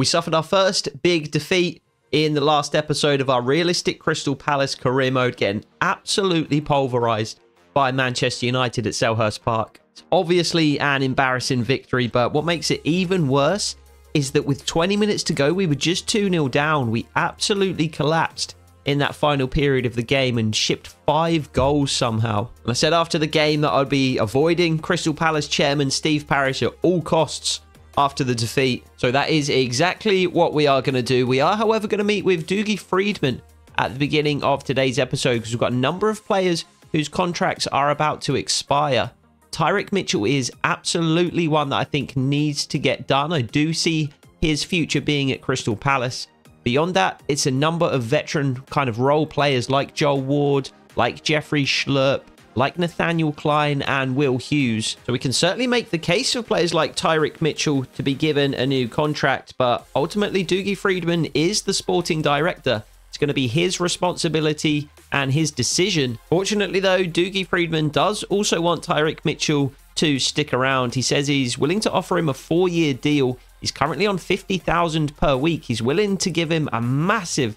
We suffered our first big defeat in the last episode of our realistic Crystal Palace career mode, getting absolutely pulverized by Manchester United at Selhurst Park. It's obviously an embarrassing victory, but what makes it even worse is that with 20 minutes to go, we were just 2-0 down. We absolutely collapsed in that final period of the game and shipped 5 goals somehow. And I said after the game that I'd be avoiding Crystal Palace chairman Steve Parish at all costs after the defeat. So that is exactly what we are going to do. We are, however, going to meet with Dougie Freedman at the beginning of today's episode because we've got a number of players whose contracts are about to expire. Tyrick Mitchell is absolutely one that I think needs to get done. I do see his future being at Crystal Palace. Beyond that, it's a number of veteran kind of role players like Joel Ward, like Jeffrey Schlupp, like Nathaniel Klein and Will Hughes. So we can certainly make the case for players like Tyrick Mitchell to be given a new contract, but ultimately Dougie Freedman is the sporting director. It's going to be his responsibility and his decision. Fortunately though, Dougie Freedman does also want Tyrick Mitchell to stick around. He says he's willing to offer him a 4-year deal. He's currently on $50,000 per week. He's willing to give him a massive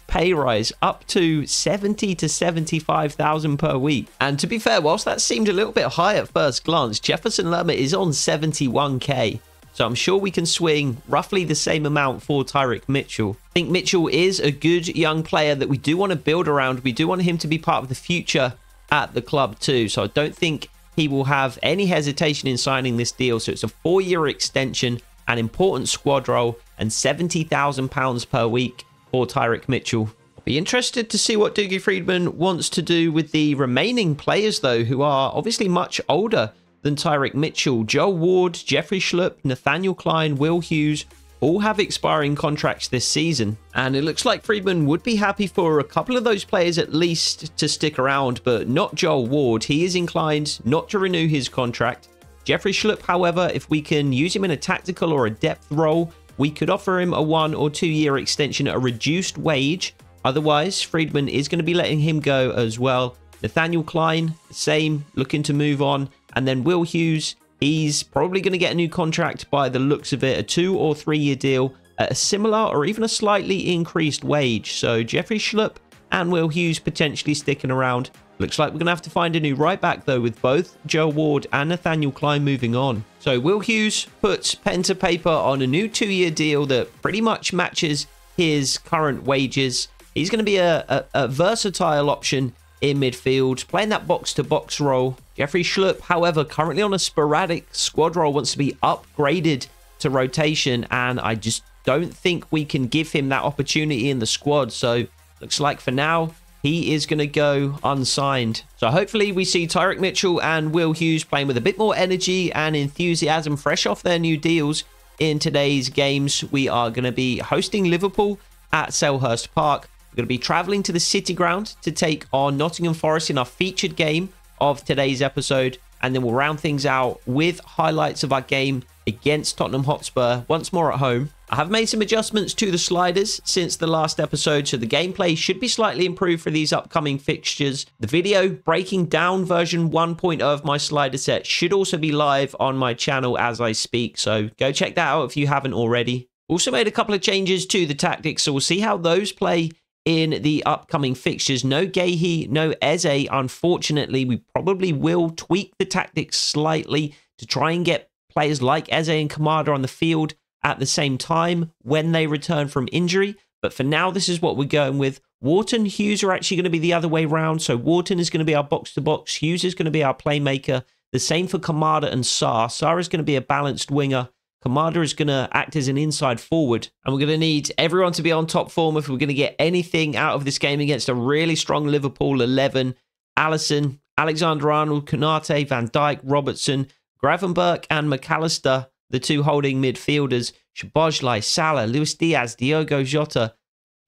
pay rise up to $70,000 to $75,000 per week. And to be fair, whilst that seemed a little bit high at first glance, Jefferson Lerma is on $71K. So I'm sure we can swing roughly the same amount for Tyrick Mitchell. I think Mitchell is a good young player that we do want to build around. We do want him to be part of the future at the club too. So I don't think he will have any hesitation in signing this deal. So it's a 4-year extension, an important squad role, and £70,000 per week for Tyrick Mitchell. I'll be interested to see what Dougie Freedman wants to do with the remaining players though, who are obviously much older than Tyrick Mitchell. Joel Ward, Jeffrey Schlupp, Nathaniel Klein, Will Hughes all have expiring contracts this season. And it looks like Freedman would be happy for a couple of those players at least to stick around, but not Joel Ward. He is inclined not to renew his contract. Jeffrey Schlupp, however, if we can use him in a tactical or a depth role, we could offer him a 1 or 2 year extension at a reduced wage. Otherwise, Freedman is going to be letting him go as well. Nathaniel Klein, same, looking to move on. And then Will Hughes, he's probably going to get a new contract by the looks of it, a 2 or 3 year deal at a similar or even a slightly increased wage. So Jeffrey Schlupp and Will Hughes potentially sticking around. Looks like we're going to have to find a new right back though, with both Joe Ward and Nathaniel Klein moving on. So Will Hughes puts pen to paper on a new 2-year deal that pretty much matches his current wages. He's going to be a versatile option in midfield, playing that box-to-box role. Jeffrey Schlupp, however, currently on a sporadic squad role, wants to be upgraded to rotation, and I just don't think we can give him that opportunity in the squad. So looks like for now, he is going to go unsigned. So hopefully we see Tyrick Mitchell and Will Hughes playing with a bit more energy and enthusiasm, fresh off their new deals in today's games. We are going to be hosting Liverpool at Selhurst Park. We're going to be travelling to the City Ground to take on Nottingham Forest in our featured game of today's episode. And then we'll round things out with highlights of our game against Tottenham Hotspur once more at home. I have made some adjustments to the sliders since the last episode, so the gameplay should be slightly improved for these upcoming fixtures. The video breaking down version 1.0 of my slider set should also be live on my channel as I speak, so go check that out if you haven't already. Also made a couple of changes to the tactics, so we'll see how those play in the upcoming fixtures. No Gahey, no Eze. Unfortunately, we probably will tweak the tactics slightly to try and get players like Eze and Kamada on the field at the same time when they return from injury. But for now, this is what we're going with. Wharton, Hughes are actually going to be the other way round. So Wharton is going to be our box-to-box. Hughes is going to be our playmaker. The same for Kamada and Sarr. Sarr is going to be a balanced winger. Kamada is going to act as an inside forward. And we're going to need everyone to be on top form if we're going to get anything out of this game against a really strong Liverpool 11. Alisson, Alexander-Arnold, Konate, Van Dijk, Robertson, Gravenberch and McAllister, the two holding midfielders. Szoboszlai, Salah, Luis Diaz, Diogo Jota.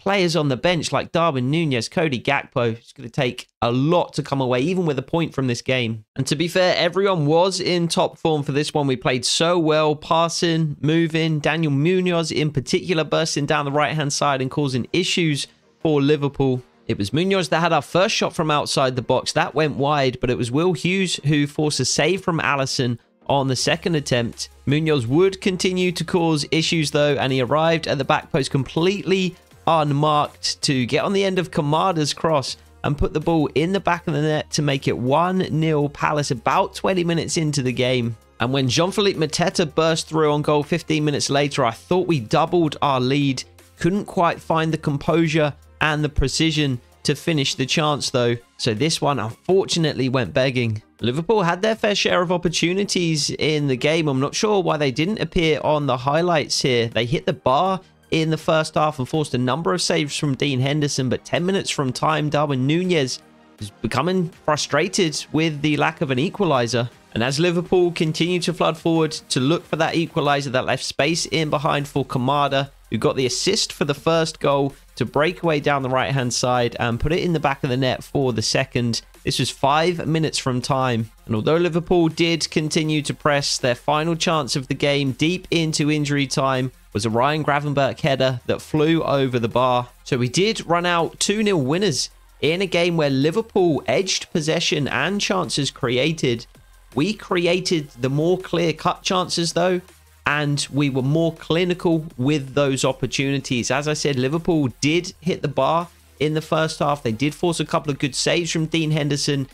Players on the bench like Darwin Núñez, Cody Gakpo. It's going to take a lot to come away, even with a point from this game. And to be fair, everyone was in top form for this one. We played so well, passing, moving. Daniel Munoz in particular bursting down the right-hand side and causing issues for Liverpool. It was Munoz that had our first shot from outside the box. That went wide, but it was Will Hughes who forced a save from Alisson on the second attempt. Munoz would continue to cause issues though, and he arrived at the back post completely unmarked to get on the end of Kamada's cross and put the ball in the back of the net to make it 1-0 Palace about 20 minutes into the game. And when Jean-Philippe Mateta burst through on goal 15 minutes later, I thought we doubled our lead. Couldn't quite find the composure and the precision to finish the chance though. So this one unfortunately went begging. Liverpool had their fair share of opportunities in the game. I'm not sure why they didn't appear on the highlights here. They hit the bar in the first half and forced a number of saves from Dean Henderson, but 10 minutes from time, Darwin Núñez was becoming frustrated with the lack of an equaliser. And as Liverpool continued to flood forward to look for that equaliser, that left space in behind for Kamada, who got the assist for the first goal to break away down the right-hand side and put it in the back of the net for the second. This was 5 minutes from time. And although Liverpool did continue to press, their final chance of the game deep into injury time was a Ryan Gravenberch header that flew over the bar. So we did run out 2-0 winners in a game where Liverpool edged possession and chances created. We created the more clear-cut chances though, and we were more clinical with those opportunities. As I said, Liverpool did hit the bar in the first half. They did force a couple of good saves from Dean Henderson.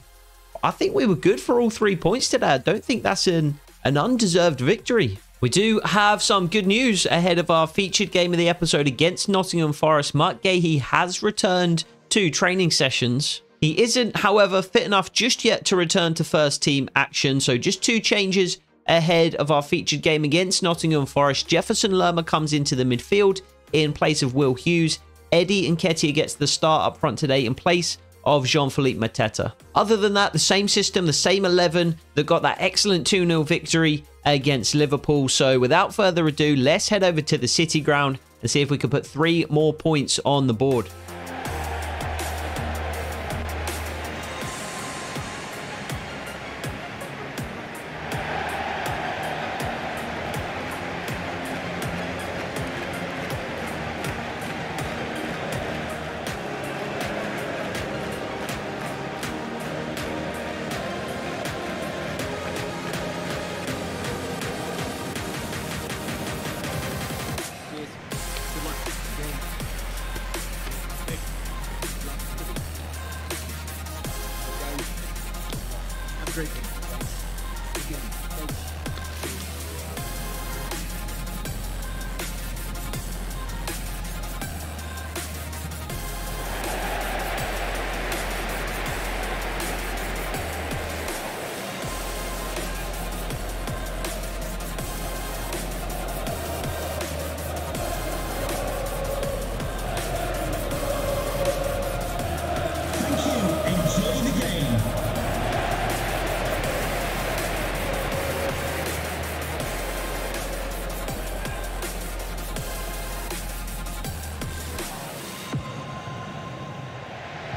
I think we were good for all 3 points today. I don't think that's an undeserved victory. We do have some good news ahead of our featured game of the episode against Nottingham Forest. Mark Gahey has returned to training sessions. He isn't, however, fit enough just yet to return to first team action. So just 2 changes ahead of our featured game against Nottingham Forest. Jefferson Lerma comes into the midfield in place of Will Hughes. Eddie Nketiah gets the start up front today in place of Jean-Philippe Mateta. Other than that, the same system, the same 11 that got that excellent 2-0 victory against Liverpool. So without further ado, let's head over to the City Ground and see if we can put 3 more points on the board.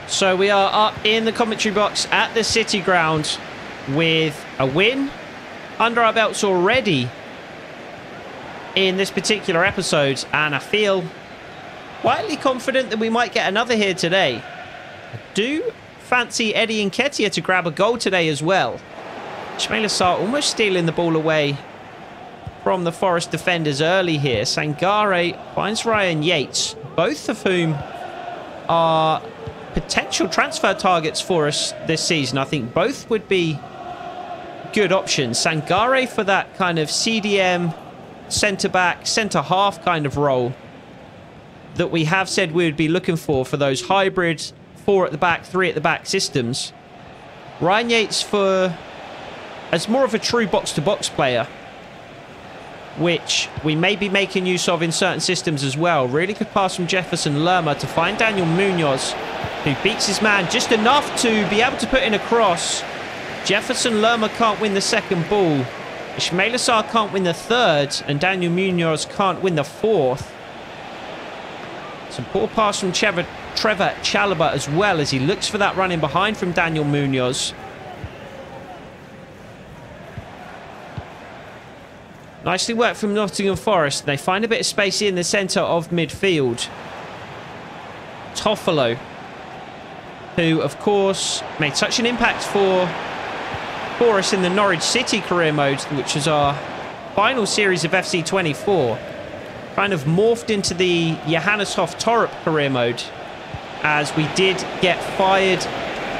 So we are up in the commentary box at the City Ground with a win under our belts already in this particular episode, and I feel quietly confident that we might get another here today. I do fancy Eddie Nketiah to grab a goal today as well. Ismail Assar almost stealing the ball away from the Forest defenders early here. Sangare finds Ryan Yates, both of whom are potential transfer targets for us this season. I think both would be good options. Sangare for that kind of CDM, centre-back, centre-half kind of role that we have said we would be looking for those hybrid 4 at the back, 3 at the back systems. Ryan Yates as more of a true box-to-box player, which we may be making use of in certain systems as well. Really good pass from Jefferson Lerma to find Daniel Munoz, who beats his man just enough to be able to put in a cross. Jefferson Lerma can't win the second ball. Ismail Assar can't win the third, and Daniel Munoz can't win the fourth. Some poor pass from Trevor Chalobah as well, as he looks for that run in behind from Daniel Munoz. Nicely worked from Nottingham Forest. They find a bit of space in the centre of midfield. Toffolo, who of course made such an impact for for us in the Norwich City career mode, which is our final series of FC24, kind of morphed into the Johannes Hoff-Torup career mode, as we did get fired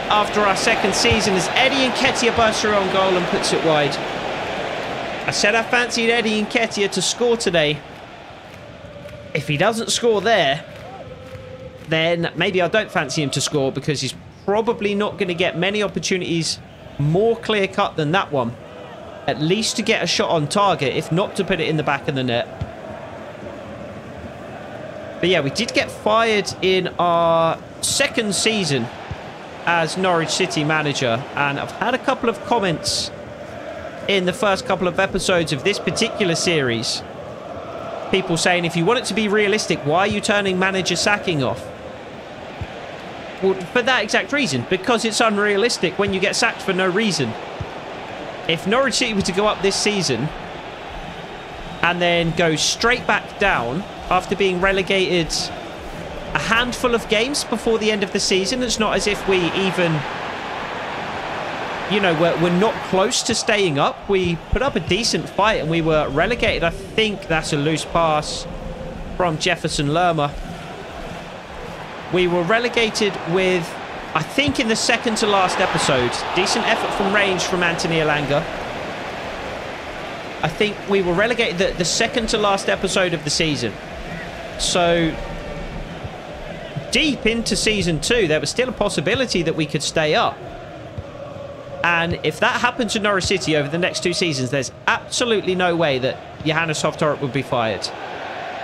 after our second season as Eddie Nketiah bursts through on goal and puts it wide. I said I fancied Eddie Nketiah to score today. If he doesn't score there, then maybe I don't fancy him to score, because he's probably not going to get many opportunities more clear-cut than that one. At least to get a shot on target, if not to put it in the back of the net. But yeah, we did get fired in our second season as Norwich City manager, and I've had a couple of comments in the first couple of episodes of this particular series. People saying, if you want it to be realistic, why are you turning manager sacking off? Well, for that exact reason, because it's unrealistic when you get sacked for no reason. If Norwich City were to go up this season and then go straight back down after being relegated a handful of games before the end of the season, it's not as if we even, you know, we're not close to staying up. We put up a decent fight and we were relegated. I think that's a loose pass from Jefferson Lerma. We were relegated with, I think, in the second to last episode, decent effort from range from Anthony Elanga. I think we were relegated the second to last episode of the season. So deep into season 2, there was still a possibility that we could stay up. And if that happened to Norwich City over the next 2 seasons, there's absolutely no way that Johannes Hoff-Torup would be fired.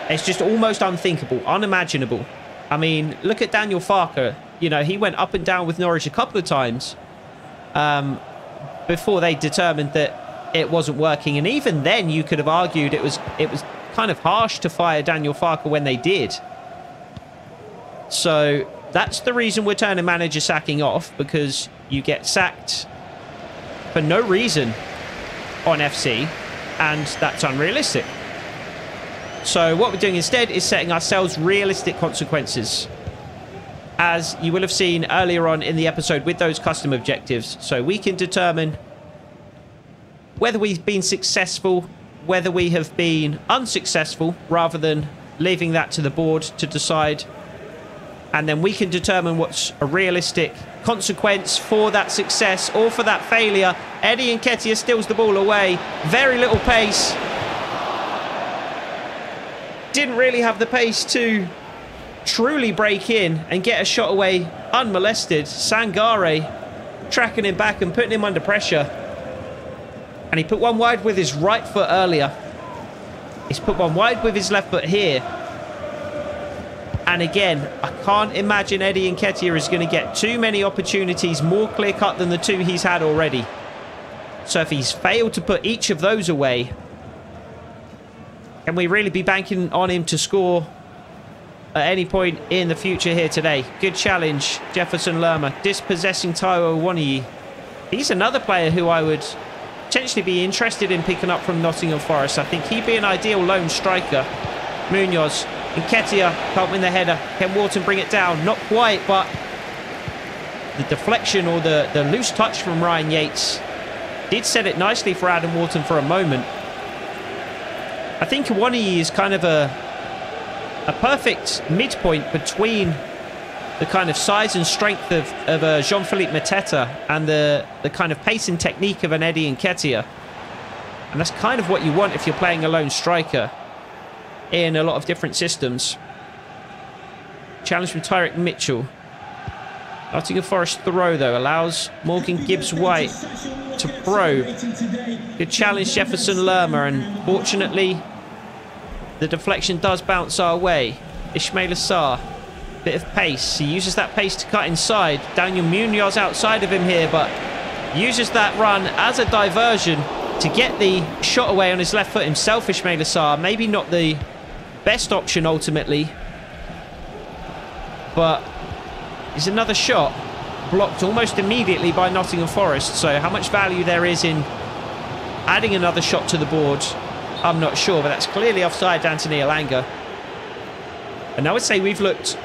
It's just almost unthinkable, unimaginable. I mean, look at Daniel Farke. You know, he went up and down with Norwich a couple of times before they determined that it wasn't working. And even then, you could have argued it was kind of harsh to fire Daniel Farke when they did. So that's the reason we're turning manager sacking off, because you get sacked for no reason on FC, and that's unrealistic. So what we're doing instead is setting ourselves realistic consequences, as you will have seen earlier on in the episode with those custom objectives, so we can determine whether we've been successful, whether we have been unsuccessful, rather than leaving that to the board to decide. And then we can determine what's a realistic consequence for that success or for that failure. Eddie Nketiah steals the ball away. Very little pace. Didn't really have the pace to truly break in and get a shot away unmolested. Sangare tracking him back and putting him under pressure. And he put one wide with his right foot earlier. He's put one wide with his left foot here. And again, I can't imagine Eddie Nketiah is going to get too many opportunities more clear-cut than the 2 he's had already. So if he's failed to put each of those away, can we really be banking on him to score at any point in the future here today? Good challenge, Jefferson Lerma. Dispossessing Taiwo Awoniyi. He's another player who I would potentially be interested in picking up from Nottingham Forest. I think he'd be an ideal lone striker. Munoz. Nketiah can't win the header. Can Wharton bring it down? Not quite, but the deflection or the loose touch from Ryan Yates did set it nicely for Adam Wharton for a moment. I think Awoniyi is kind of a perfect midpoint between the kind of size and strength of Jean-Philippe Mateta and the kind of pace and technique of an Eddie Nketiah. And that's kind of what you want if you're playing a lone striker in a lot of different systems. Challenge from Tyrick Mitchell. Nottingham Forest throw, though, allows Morgan Gibbs-White to probe. Good challenge, Jefferson Lerma, and fortunately, the deflection does bounce our way. Ismail Assar, bit of pace. He uses that pace to cut inside. Daniel Munoz outside of him here, but uses that run as a diversion to get the shot away on his left foot himself, Ismail Assar. Maybe not the best option ultimately, but it's another shot blocked almost immediately by Nottingham Forest. So how much value there is in adding another shot to the board, I'm not sure, but that's clearly offside Anthony Elanga. And I would say we've looked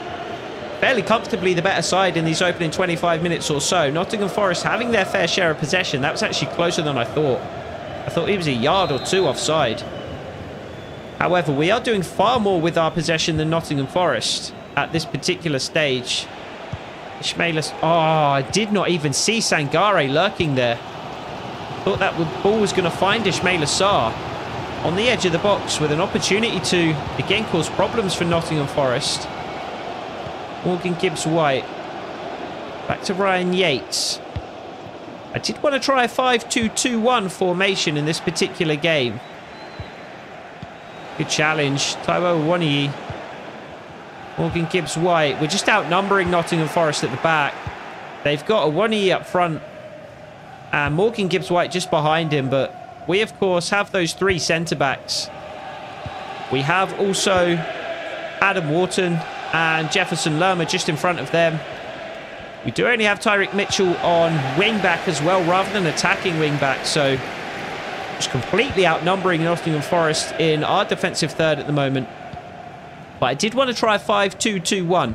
fairly comfortably the better side in these opening 25 minutes or so. Nottingham Forest having their fair share of possession. That was actually closer than I thought. I thought he was a yard or two offside. However, we are doing far more with our possession than Nottingham Forest at this particular stage. Ishmaelis. Oh, I did not even see Sangare lurking there. Thought that ball was going to find Ismail Assar on the edge of the box with an opportunity to, again, cause problems for Nottingham Forest. Morgan Gibbs-White. Back to Ryan Yates. I did want to try a 5-2-2-1 formation in this particular game. Good challenge. Taiwo Awoniyi. Morgan Gibbs-White. We're just outnumbering Nottingham Forest at the back. They've got Awoniyi up front and Morgan Gibbs-White just behind him, but we, of course, have those three centre-backs. We have also Adam Wharton and Jefferson Lerma just in front of them. We do only have Tyrick Mitchell on wing-back as well, rather than attacking wing-back, so just completely outnumbering Nottingham Forest in our defensive third at the moment. But I did want to try a 5-2-2-1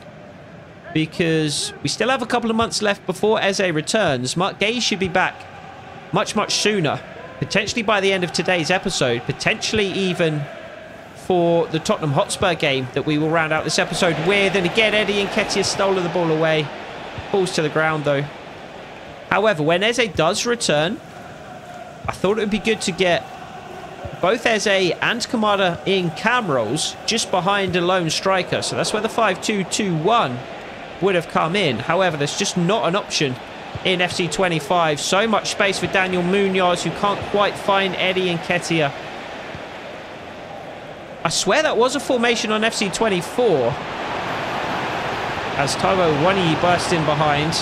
because we still have a couple of months left before Eze returns. Mark Gay should be back much, much sooner, potentially by the end of today's episode, potentially even for the Tottenham Hotspur game that we will round out this episode with. And again, Eddie Nketiah stole the ball away. Falls to the ground, though. However, when Eze does return, I thought it would be good to get both Eze and Kamada in cam roles just behind a lone striker. So that's where the 5-2-2-1 would have come in. However, there's just not an option in FC25. So much space for Daniel Munoz, who can't quite find Eddie Nketiah. I swear that was a formation on FC24. As Taiwo Awoniyi bursts in behind.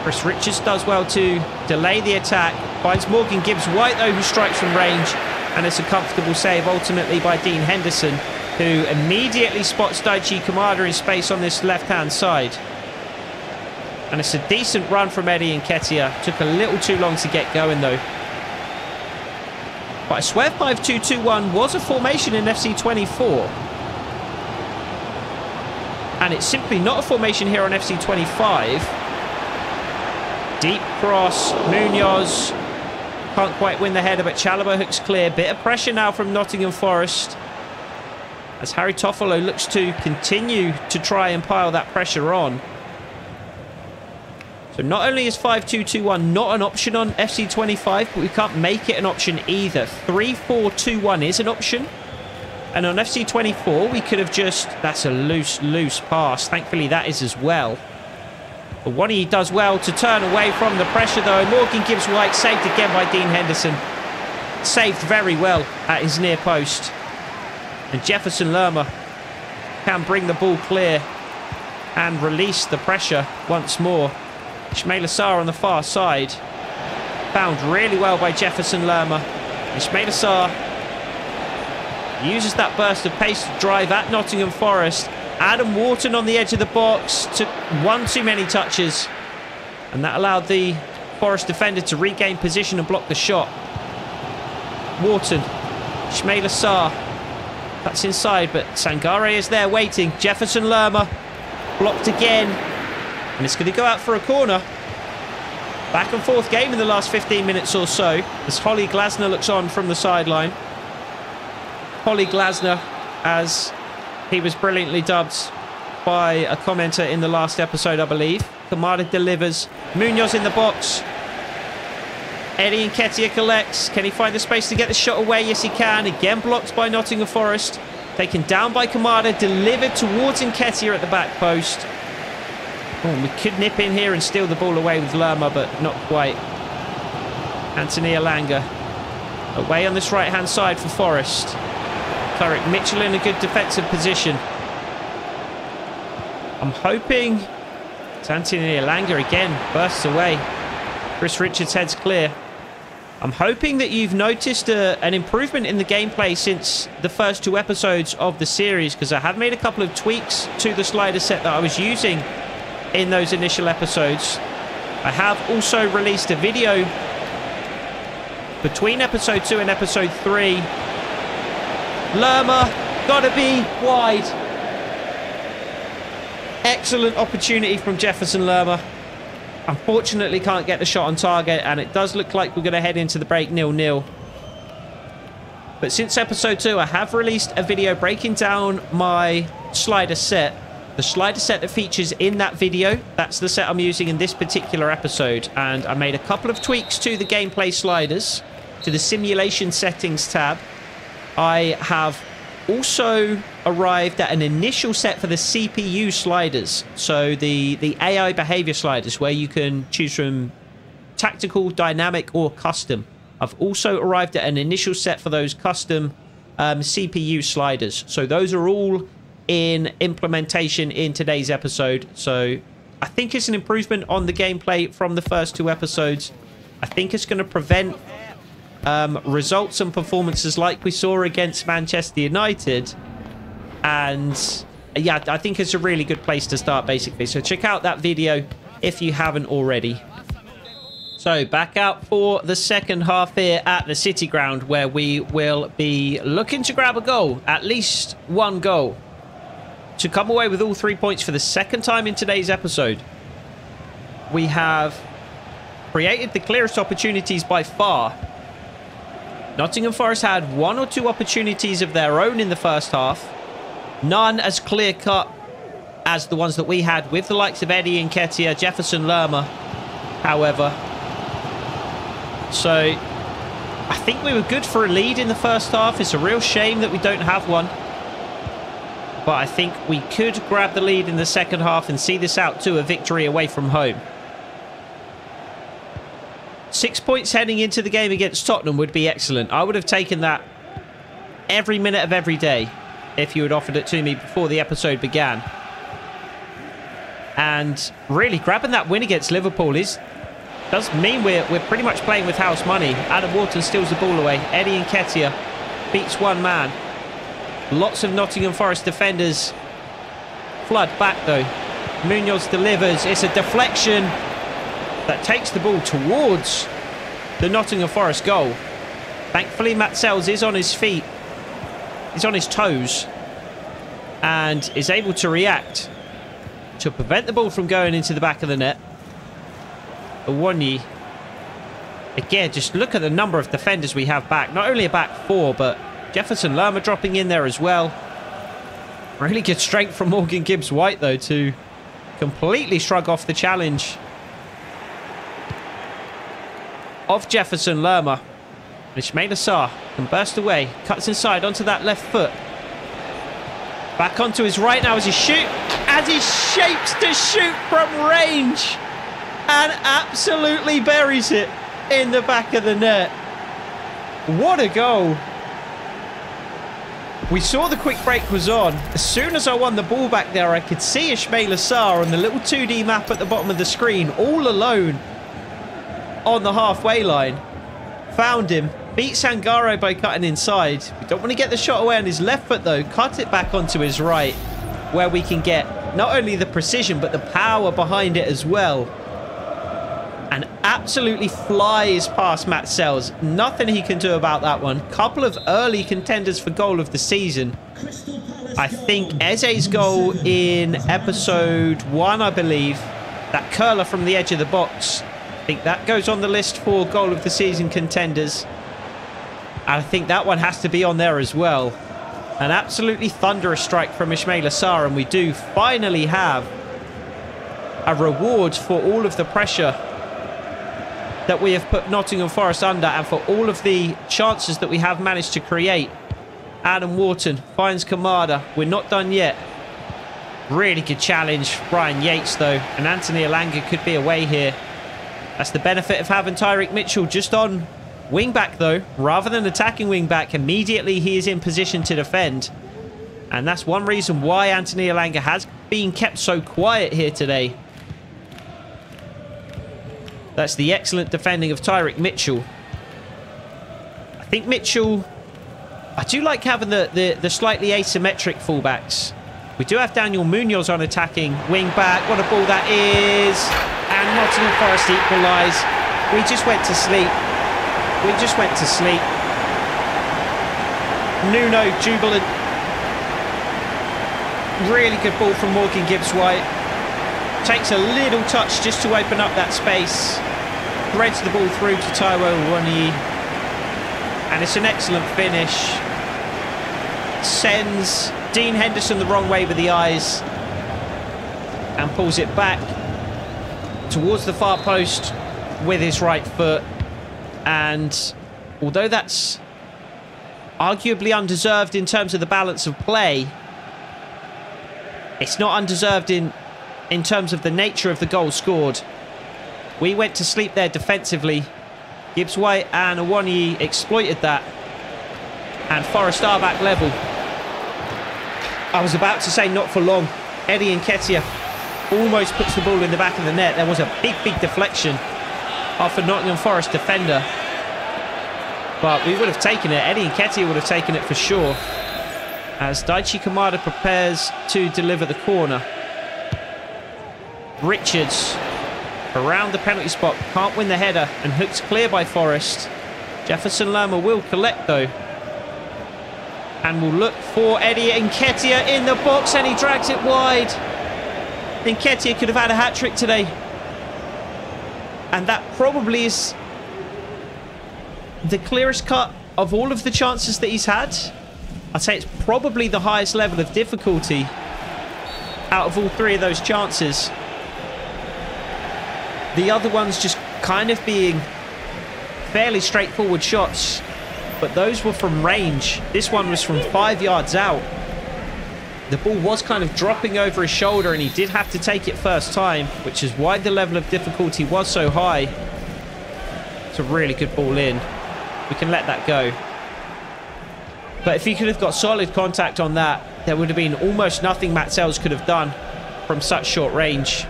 Chris Richards does well to delay the attack. Finds Morgan Gibbs-White, though, who strikes from range. And it's a comfortable save, ultimately, by Dean Henderson, who immediately spots Daichi Kamada in space on this left-hand side. And it's a decent run from Eddie Nketiah. Took a little too long to get going, though. But I swear 5-2-2-1 was a formation in FC24. And it's simply not a formation here on FC25. Deep cross. Munoz can't quite win the header, but Chalobah hooks clear. Bit of pressure now from Nottingham Forest, as Harry Toffolo looks to continue to try and pile that pressure on. So not only is 5-2-2-1 not an option on FC25, but we can't make it an option either. 3-4-2-1 is an option. And on FC24, we could have just... That's a loose pass. Thankfully, that is as well. But Awoniyi does well to turn away from the pressure, though. Morgan Gibbs-White saved again by Dean Henderson. Saved very well at his near post. And Jefferson Lerma can bring the ball clear and release the pressure once more. Ismail Assar on the far side. Found really well by Jefferson Lerma. Ismail Assar uses that burst of pace to drive at Nottingham Forest. Adam Wharton on the edge of the box. Took one too many touches. And that allowed the Forest defender to regain position and block the shot. Wharton. Ismail Assar. That's inside, but Sangare is there waiting. Jefferson Lerma. Blocked again. And it's going to go out for a corner. Back and forth game in the last 15 minutes or so, as Holly Glasner looks on from the sideline. Holly Glasner, as he was brilliantly dubbed by a commenter in the last episode, I believe. Kamada delivers. Munoz in the box. Eddie Nketiah collects. Can he find the space to get the shot away? Yes, he can. Again blocked by Nottingham Forest. Taken down by Kamada. Delivered towards Nketiah at the back post. Oh, we could nip in here and steal the ball away with Lerma, but not quite. Anthony Elanga away on this right-hand side for Forest. Tyrick Mitchell in a good defensive position. I'm hoping it's Anthony Elanga again. Bursts away. Chris Richards heads clear. I'm hoping that you've noticed an improvement in the gameplay since the first two episodes of the series, because I have made a couple of tweaks to the slider set that I was using in those initial episodes. I have also released a video between episode 2 and episode 3. Lerma, gotta be wide. Excellent opportunity from Jefferson Lerma. Unfortunately, can't get the shot on target, and it does look like we're going to head into the break 0-0. But since episode 2, I have released a video breaking down my slider set. The slider set that features in that video, that's the set I'm using in this particular episode. And I made a couple of tweaks to the gameplay sliders, to the simulation settings tab. I have also arrived at an initial set for the CPU sliders. So the AI behavior sliders, where you can choose from tactical, dynamic, or custom. I've also arrived at an initial set for those custom CPU sliders. So those are all in implementation in today's episode. So I think it's an improvement on the gameplay from the first 2 episodes. I think it's going to prevent results and performances like we saw against Manchester United. And yeah, I think it's a really good place to start, basically. So check out that video if you haven't already. So back out for the second half here at the City Ground, where we will be looking to grab a goal, at least one goal, to come away with all 3 points for the second time in today's episode. We have created the clearest opportunities by far. Nottingham Forest had 1 or 2 opportunities of their own in the first half. None as clear-cut as the ones that we had with the likes of Eddie Nketiah, Jefferson Lerma, however. So I think we were good for a lead in the first half. It's a real shame that we don't have one. But I think we could grab the lead in the second half and see this out to a victory away from home. 6 points heading into the game against Tottenham would be excellent. I would have taken that every minute of every day if you had offered it to me before the episode began. And really, grabbing that win against Liverpool does mean we're pretty much playing with house money. Adam Wharton steals the ball away. Eddie Nketiah beats one man. Lots of Nottingham Forest defenders flood back, though. Munoz delivers. It's a deflection that takes the ball towards the Nottingham Forest goal. Thankfully, Matt Sells is on his feet. He's on his toes and is able to react to prevent the ball from going into the back of the net. Awonyi. Again, just look at the number of defenders we have back. Not only a back 4, but Jefferson Lerma dropping in there as well. Really good strength from Morgan Gibbs-White, though, to completely shrug off the challenge of Jefferson Lerma. Ismaila Sarr can burst away. Cuts inside onto that left foot. Back onto his right now as he shapes to shoot from range. And absolutely buries it in the back of the net. What a goal. We saw the quick break was on. As soon as I won the ball back there, I could see Ismaila Sarr on the little 2D map at the bottom of the screen, all alone on the halfway line. Found him. Beat Sangaro by cutting inside. We don't want to get the shot away on his left foot, though. Cut it back onto his right, where we can get not only the precision, but the power behind it as well. And absolutely flies past Matt Sells. Nothing he can do about that one. Couple of early contenders for goal of the season. I think Eze's goal in episode 1, I believe. That curler from the edge of the box. I think that goes on the list for goal of the season contenders. And I think that one has to be on there as well. An absolutely thunderous strike from Ismaila Sarr. And we do finally have a reward for all of the pressure that we have put Nottingham Forest under, and for all of the chances that we have managed to create. Adam Wharton finds Kamada. We're not done yet. Really good challenge. Brian Yates, though. And Anthony Elanga could be away here. That's the benefit of having Tyreek Mitchell just on wing-back, though. Rather than attacking wing-back, immediately he is in position to defend. And that's one reason why Anthony Elanga has been kept so quiet here today. That's the excellent defending of Tyreek Mitchell. I think Mitchell... I do like having the slightly asymmetric fullbacks. We do have Daniel Munoz on attacking wing-back. What a ball that is. And Nottingham Forest equalise. We just went to sleep. We just went to sleep. Nuno jubilant. Really good ball from Morgan Gibbs-White. takes a little touch just to open up that space. Threads the ball through to Taiwo Awoniyi. And it's an excellent finish. Sends Dean Henderson the wrong way with the eyes. And pulls it back towards the far post with his right foot. And although that's arguably undeserved in terms of the balance of play, it's not undeserved in terms of the nature of the goal scored. We went to sleep there defensively. Gibbs-White and Awoniyi exploited that. And Forest are back level. I was about to say not for long. Eddie Nketiah almost puts the ball in the back of the net. There was a big deflection off a Nottingham Forest defender. But we would have taken it. Eddie Nketiah would have taken it for sure. As Daichi Kamada prepares to deliver the corner. Richards around the penalty spot. Can't win the header and hooked clear by Forest. Jefferson Lerma will collect though. And will look for Eddie Nketiah in the box, and he drags it wide. Nketiah could have had a hat-trick today. And that probably is the clearest cut of all of the chances that he's had. I'd say it's probably the highest level of difficulty out of all three of those chances. The other ones just kind of being fairly straightforward shots, but those were from range. This one was from 5 yards out. The ball was kind of dropping over his shoulder, and he did have to take it first time, which is why the level of difficulty was so high. It's a really good ball in. We can let that go. But if he could have got solid contact on that, there would have been almost nothing Matt Sells could have done from such short range.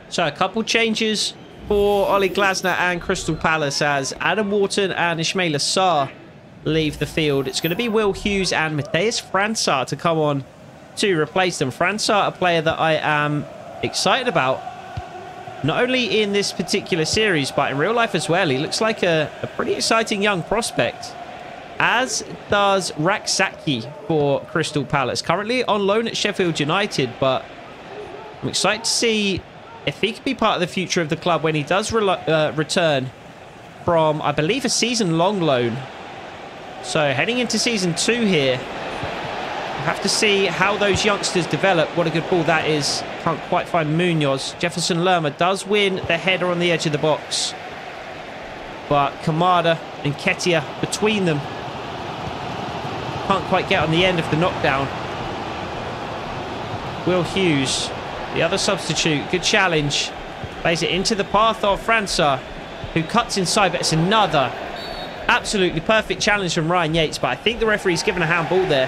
So a couple changes for Oli Glasner and Crystal Palace as Adam Wharton and Ismail Assar leave the field. It's going to be Will Hughes and Matheus Fransar to come on to replace them. Fransar, a player that I am excited about, not only in this particular series, but in real life as well. He looks like a pretty exciting young prospect, as does Raksaki for Crystal Palace. Currently on loan at Sheffield United, but I'm excited to see if he could be part of the future of the club when he does return from, I believe, a season-long loan. So heading into season 2 here, we'll have to see how those youngsters develop. What a good ball that is. Can't quite find Munoz. Jefferson Lerma does win the header on the edge of the box, but Kamada and Nketiah between them can't quite get on the end of the knockdown. Will Hughes, the other substitute, good challenge. Plays it into the path of Fransar, who cuts inside, but it's another absolutely perfect challenge from Ryan Yates. But I think the referee's given a handball there.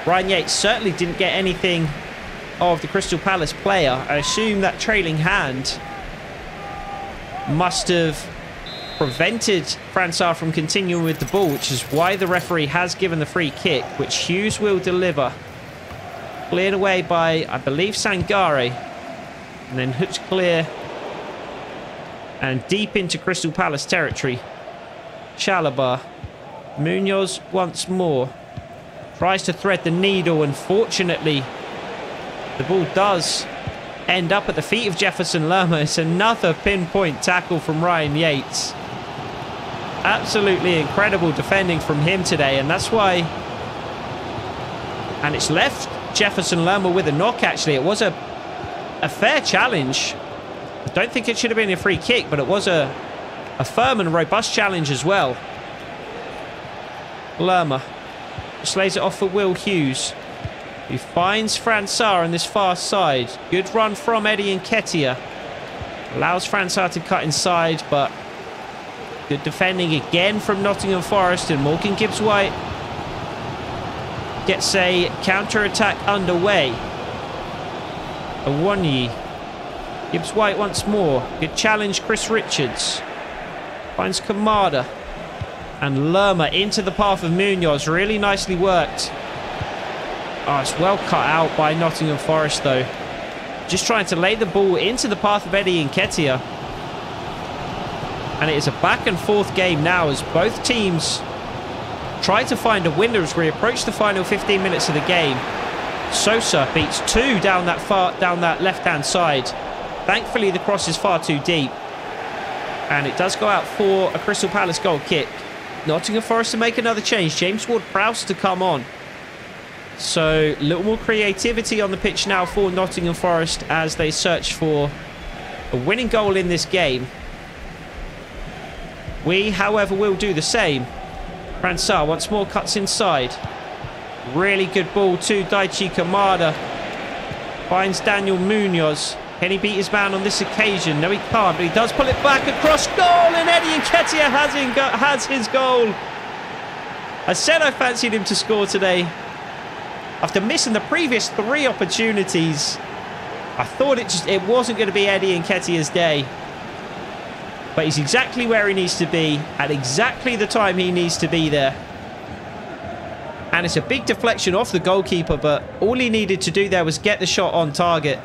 Ryan Yates certainly didn't get anything of the Crystal Palace player. I assume that trailing hand must have prevented Fransar from continuing with the ball, which is why the referee has given the free kick, which Hughes will deliver. Cleared away by, I believe, Sangare. And then hooked clear and deep into Crystal Palace territory. Chalobah. Munoz once more. Tries to thread the needle, and fortunately, the ball does end up at the feet of Jefferson Lerma. It's another pinpoint tackle from Ryan Yates. Absolutely incredible defending from him today, and that's why... And it's left Jefferson Lerma with a knock, actually. It was a fair challenge. I don't think it should have been a free kick, but it was a firm and robust challenge as well. Lerma just lays it off for Will Hughes, who finds Fransar on this far side. Good run from Eddie Nketiah. Allows Fransar to cut inside, but good defending again from Nottingham Forest, and Morgan Gibbs-White gets a counter-attack underway. Awoniyi. Gibbs-White once more. Good challenge, Chris Richards. Finds Kamada. And Lerma into the path of Munoz. Really nicely worked. Oh, it's well cut out by Nottingham Forest, though. Just trying to lay the ball into the path of Eddie Nketiah. And it is a back-and-forth game now as both teams try to find a winner as we approach the final 15 minutes of the game. Sosa beats two down that left-hand side. Thankfully, the cross is far too deep. And it does go out for a Crystal Palace goal kick. Nottingham Forest to make another change. James Ward-Prowse to come on. So, a little more creativity on the pitch now for Nottingham Forest as they search for a winning goal in this game. We, however, will do the same. Fransar once more cuts inside. Really good ball to Daichi Kamada. Finds Daniel Munoz. Can he beat his man on this occasion? No, he can't, but he does pull it back across goal, and Eddie Nketiah has his goal. I said I fancied him to score today. After missing the previous 3 opportunities, I thought it wasn't going to be Eddie Nketiah's day. But he's exactly where he needs to be at exactly the time he needs to be there. And it's a big deflection off the goalkeeper, but all he needed to do there was get the shot on target.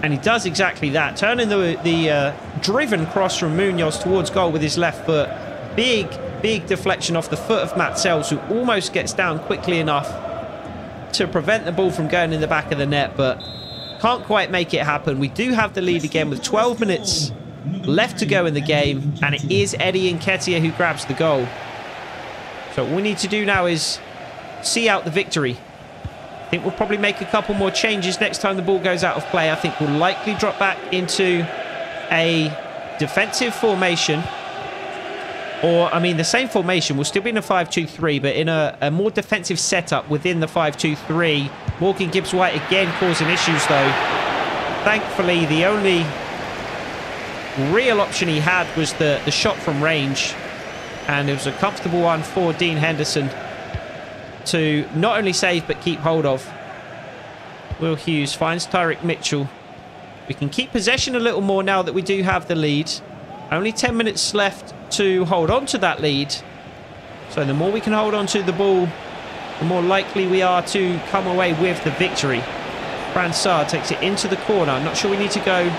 And he does exactly that, turning the driven cross from Munoz towards goal with his left foot. Big deflection off the foot of Matt Sells, who almost gets down quickly enough to prevent the ball from going in the back of the net, but can't quite make it happen. We do have the lead again with 12 minutes left to go in the game, and it is Eddie Nketiah who grabs the goal. So what we need to do now is see out the victory. I think we'll probably make a couple more changes next time the ball goes out of play. I think we'll likely drop back into a defensive formation. Or, I mean, the same formation. We'll still be in a 5-2-3, but in a more defensive setup within the 5-2-3. Morgan Gibbs-White again causing issues, though. Thankfully, the only real option he had was the shot from range. And it was a comfortable one for Dean Henderson to not only save but keep hold of. Will Hughes finds Tyrick Mitchell. We can keep possession a little more now that we do have the lead. Only 10 minutes left to hold on to that lead. So the more we can hold on to the ball, the more likely we are to come away with the victory. Fransar takes it into the corner. I'm not sure we need to go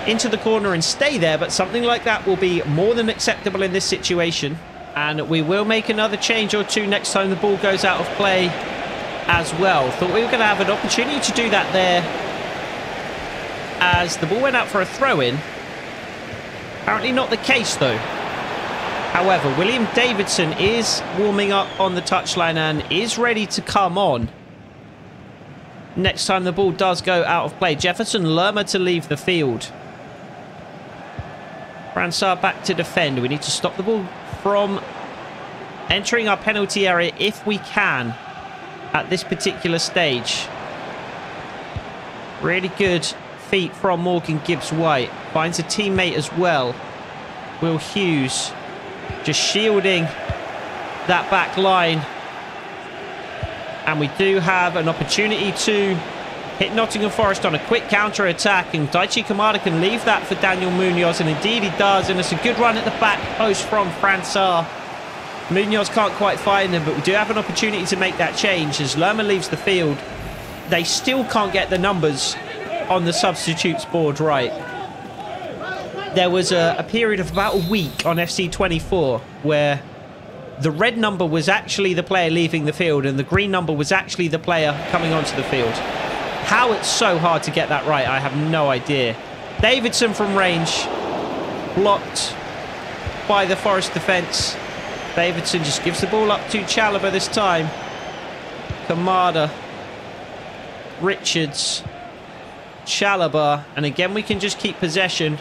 into the corner and stay there, but something like that will be more than acceptable in this situation. And we will make another change or two next time the ball goes out of play as well. Thought we were going to have an opportunity to do that there as the ball went out for a throw-in. Apparently not the case, though. However, William Davidson is warming up on the touchline and is ready to come on next time the ball does go out of play. Jefferson Lerma to leave the field. Fransar back to defend. We need to stop the ball from entering our penalty area if we can at this particular stage. Really good feet from Morgan Gibbs-White. Finds a teammate as well. Will Hughes just shielding that back line. And we do have an opportunity to hit Nottingham Forest on a quick counter-attack, and Daichi Kamada can leave that for Daniel Munoz, and indeed he does, and it's a good run at the back post from Fransar. Munoz can't quite find him, but we do have an opportunity to make that change as Lerma leaves the field. They still can't get the numbers on the substitutes board right. There was a period of about a week on FC24 where the red number was actually the player leaving the field and the green number was actually the player coming onto the field. How it's so hard to get that right, I have no idea. Davidson from range, blocked by the Forest defence. Davidson just gives the ball up to Chalobah this time. Kamada, Richards, Chalobah, and again we can just keep possession.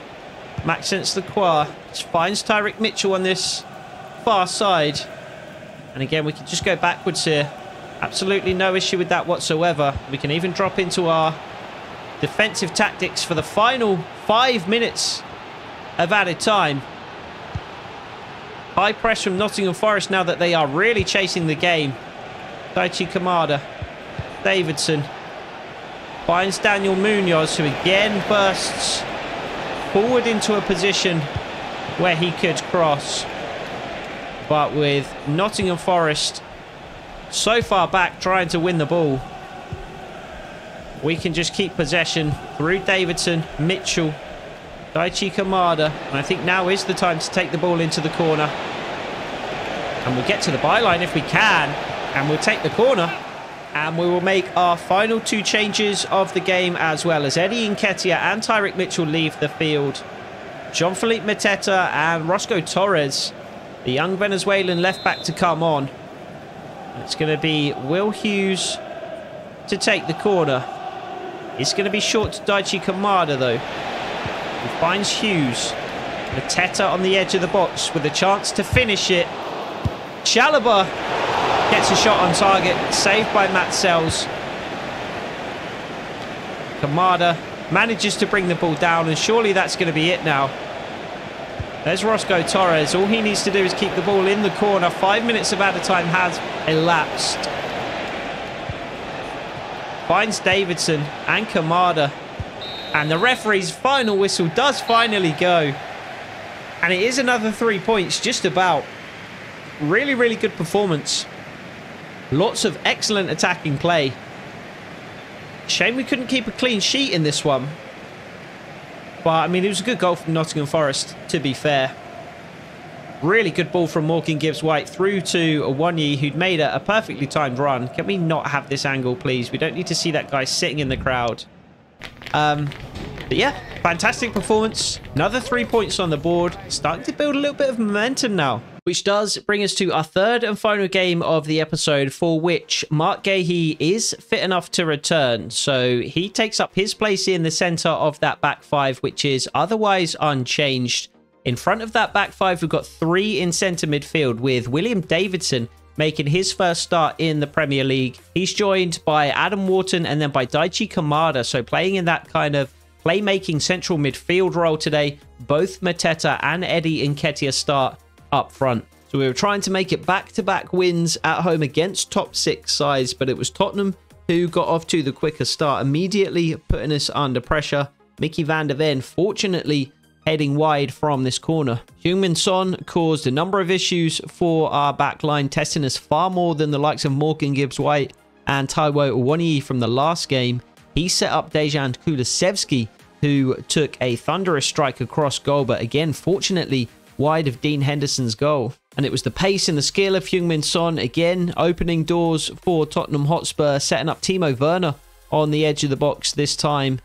Maxence Lacroix finds Tyrick Mitchell on this far side, and again we can just go backwards here. Absolutely no issue with that whatsoever. We can even drop into our defensive tactics for the final 5 minutes of added time. High press from Nottingham Forest now that they are really chasing the game. Daichi Kamada, Davidson finds Daniel Munoz, who again bursts forward into a position where he could cross. But with Nottingham Forest so far back trying to win the ball, we can just keep possession through Davidson, Mitchell, Daichi Kamada, and I think now is the time to take the ball into the corner. And we'll get to the byline if we can, and we'll take the corner. And we will make our final 2 changes of the game, as well as Eddie Nketiah and Tyrick Mitchell leave the field. Jean-Philippe Mateta and Roscoe Torres, the young Venezuelan left back, to come on. It's going to be Will Hughes to take the corner. It's going to be short to Daichi Kamada, though. He finds Hughes. Mateta on the edge of the box with a chance to finish it. Chalobah gets a shot on target, saved by Matt Sells. Kamada manages to bring the ball down, and surely that's going to be it now. There's Roscoe Torres. All he needs to do is keep the ball in the corner. 5 minutes of added time has elapsed. Finds Davidson and Kamada. And the referee's final whistle does finally go. And it is another 3 points, just about. Really, really good performance. Lots of excellent attacking play. Shame we couldn't keep a clean sheet in this one. But, I mean, it was a good goal from Nottingham Forest, to be fair. Really good ball from Morgan Gibbs-White through to Awoniyi, who'd made a perfectly timed run. Can we not have this angle, please? We don't need to see that guy sitting in the crowd. But yeah, fantastic performance. Another 3 points on the board. Starting to build a little bit of momentum now. Which does bring us to our third and final game of the episode, for which Mark Gahey is fit enough to return. So he takes up his place in the centre of that back 5, which is otherwise unchanged. In front of that back 5, we've got 3 in centre midfield, with William Davidson making his first start in the Premier League. He's joined by Adam Wharton and then by Daichi Kamada, so playing in that kind of playmaking central midfield role today. Both Mateta and Eddie Nketiah start up front. So we were trying to make it back-to-back wins at home against top 6 sides, but it was Tottenham who got off to the quicker start, immediately putting us under pressure. Mickey van der Ven fortunately heading wide from this corner. Heung-min Son caused a number of issues for our backline, testing us far more than the likes of Morgan Gibbs-White and Taiwo Awoniyi from the last game. He set up Dejan Kulusevski, who took a thunderous strike across goal, but again, fortunately, wide of Dean Henderson's goal. And it was the pace and the skill of Heung-min Son again opening doors for Tottenham Hotspur, setting up Timo Werner on the edge of the box this time.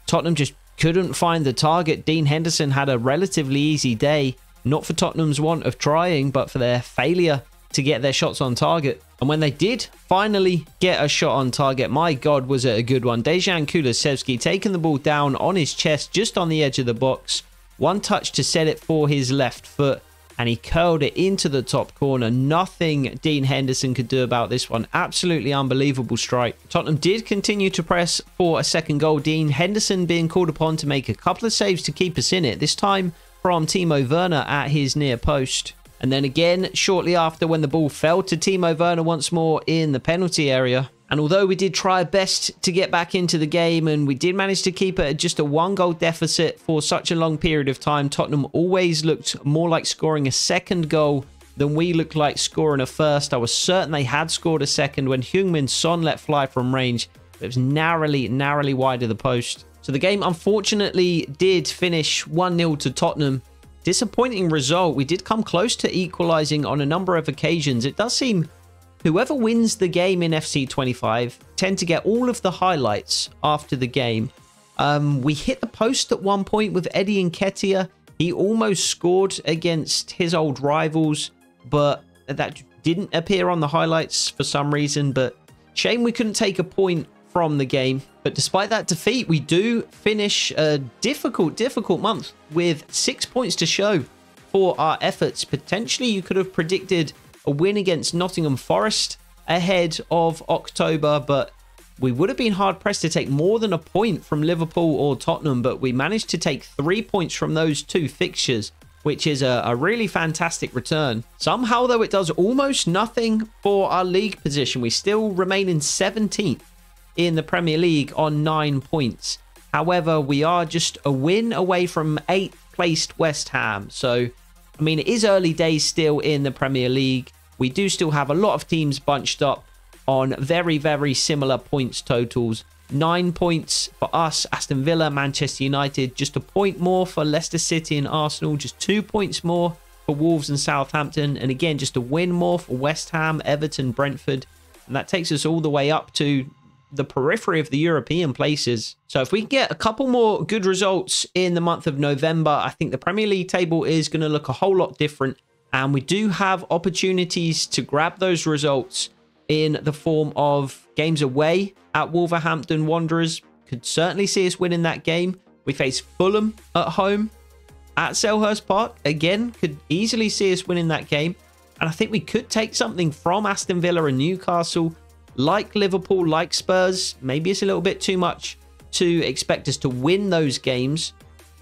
Tottenham just couldn't find the target. Dean Henderson had a relatively easy day, not for Tottenham's want of trying, but for their failure to get their shots on target. And when they did finally get a shot on target, my God, was it a good one. Dejan Kulusevski taking the ball down on his chest just on the edge of the box. One touch to set it for his left foot, and he curled it into the top corner. Nothing Dean Henderson could do about this one. Absolutely unbelievable strike. Tottenham did continue to press for a second goal. Dean Henderson being called upon to make a couple of saves to keep us in it, this time from Timo Werner at his near post. And then again, shortly after, when the ball fell to Timo Werner once more in the penalty area. And although we did try our best to get back into the game, and we did manage to keep it at just a 1-goal deficit for such a long period of time, Tottenham always looked more like scoring a second goal than we looked like scoring a first. I was certain they had scored a second when Heung-min Son let fly from range. It was narrowly wide of the post. So the game unfortunately did finish 1-0 to Tottenham. Disappointing result. We did come close to equalising on a number of occasions. It does seem whoever wins the game in FC25 tend to get all of the highlights after the game. We hit the post at one point with Eddie Nketiah. He almost scored against his old rivals, but that didn't appear on the highlights for some reason. But shame we couldn't take a point from the game. But despite that defeat, we do finish a difficult month with 6 points to show for our efforts. Potentially, you could have predicted a win against Nottingham Forest ahead of October, but we would have been hard-pressed to take more than a point from Liverpool or Tottenham, but we managed to take 3 points from those 2 fixtures, which is a really fantastic return. Somehow, though, it does almost nothing for our league position. We still remain in 17th in the Premier League on 9 points. However, we are just a win away from 8th placed West Ham. So, I mean, it is early days still in the Premier League. We do still have a lot of teams bunched up on very similar points totals. 9 points for us, Aston Villa, Manchester United. Just a point more for Leicester City and Arsenal. Just 2 points more for Wolves and Southampton. And again, just a win more for West Ham, Everton, Brentford. And that takes us all the way up to the periphery of the European places. So if we can get a couple more good results in the month of November, I think the Premier League table is going to look a whole lot different. And we do have opportunities to grab those results in the form of games away at Wolverhampton Wanderers. Could certainly see us winning that game. We face Fulham at home at Selhurst Park. Again, could easily see us winning that game. And I think we could take something from Aston Villa and Newcastle, like Liverpool, like Spurs. Maybe it's a little bit too much to expect us to win those games.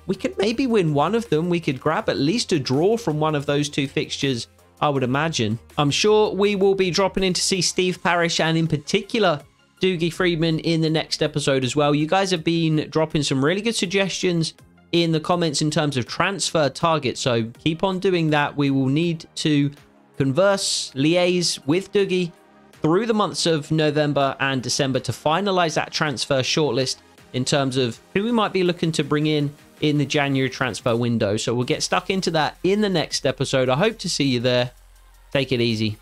We could maybe win one of them. We could grab at least a draw from one of those two fixtures, I would imagine. I'm sure we will be dropping in to see Steve Parish and in particular Dougie Freedman in the next episode as well. You guys have been dropping some really good suggestions in the comments in terms of transfer targets, so keep on doing that. We will need to converse, liaise with Dougie through the months of November and December to finalize that transfer shortlist in terms of who we might be looking to bring in the January transfer window. So we'll get stuck into that in the next episode. I hope to see you there. Take it easy.